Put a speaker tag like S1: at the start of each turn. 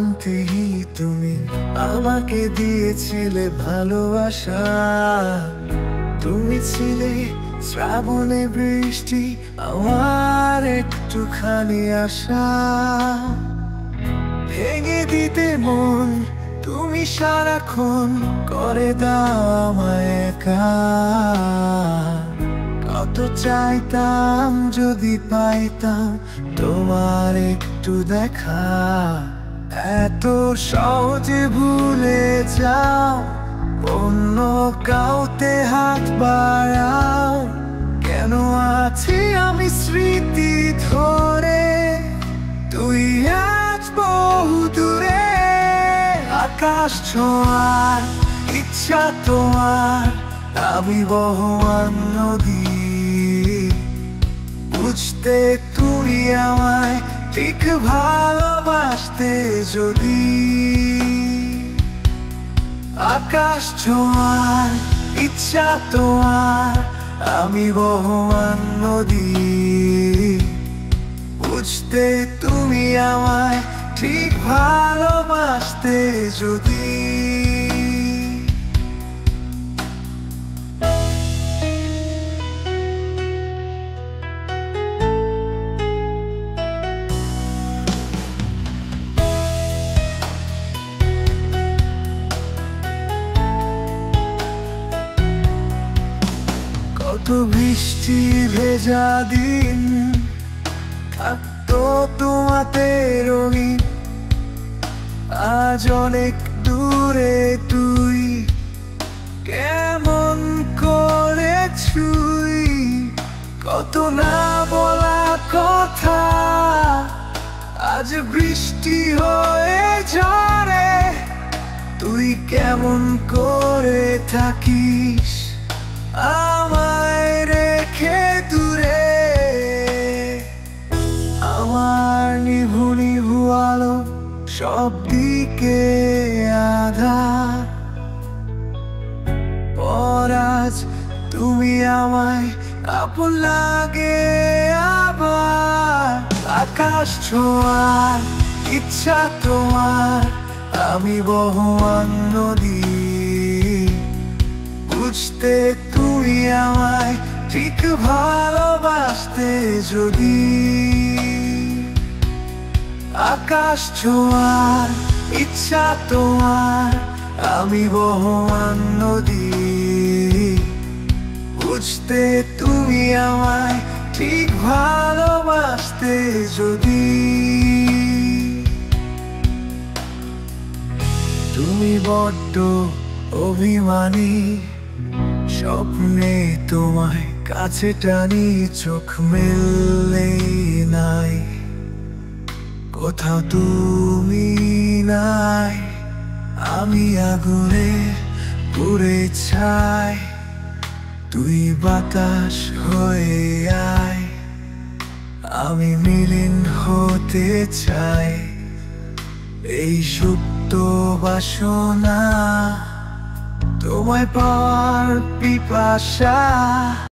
S1: শান্তি তুমি আমাকে দিয়েছিলে ভালোবাসা। তুমি ছিলে শ্রাবণে বৃষ্টি, আমার একটুখানি আশা। ভেঙে দিতে মন তুমি সারাক্ষণ, করে দাও আমায় একা। কত চাইতাম যদি পাইতাম তোমার একটু দেখা। এত সহজে ভুলে যাও, অন্য কাউতে হাত বাড়াও। কেন আছি আমি স্মৃতি ধরে, তুই আজ বহু দূরে। আকাশ ছোঁয়ার ইচ্ছা তোমার, আমি বহমান নদী। বুঝতে তুমি আমায় ঠিক ভালোবাসতে যদি। আকাশ ছোঁয়ার ইচ্ছা তোমার, আমি বহমান নদী। বুঝতে তুমি আমায় ঠিক ভালোবাসতে যদি। কত বৃষ্টি ভেজা দিন থাকতো তোমাতে রঙিন, আজ অনেক দূরে তুই কেমন করে ছুঁই। কত না বলা কথা আজ বৃষ্টি হয়ে ঝরে। তুই কেমন করে থাকিস আমায় রেখে দূরে। আমার নিভু নিভু আলো সব দিকে আধার, পরাজ তুমি আমায় আপন লাগে আবার। আকাশ ছোঁয়ার ইচ্ছা তোমার, আমি বহমান নদী। বুঝতে তুমি আমায় ঠিক ভালোবাসতে যদি। আকাশ ছোঁয়ার ইচ্ছা তোমার, আমি বহমান নদী। বুঝতে তুমি আমায় ঠিক ভালোবাসতে যদি। তুমি বড্ড অভিমানী, স্বপ্নে তোমায় কাছে টানি, চোখ মেললে নাই। কোথাও তুমি নাই, আমি আগুনে পুড়ে ছাই। তুই বাতাস হয়ে আয়, আমি মিলিন হতে চাই। এই সুপ্ত বাসনা, তোমায় পাওয়ার পিপাসা।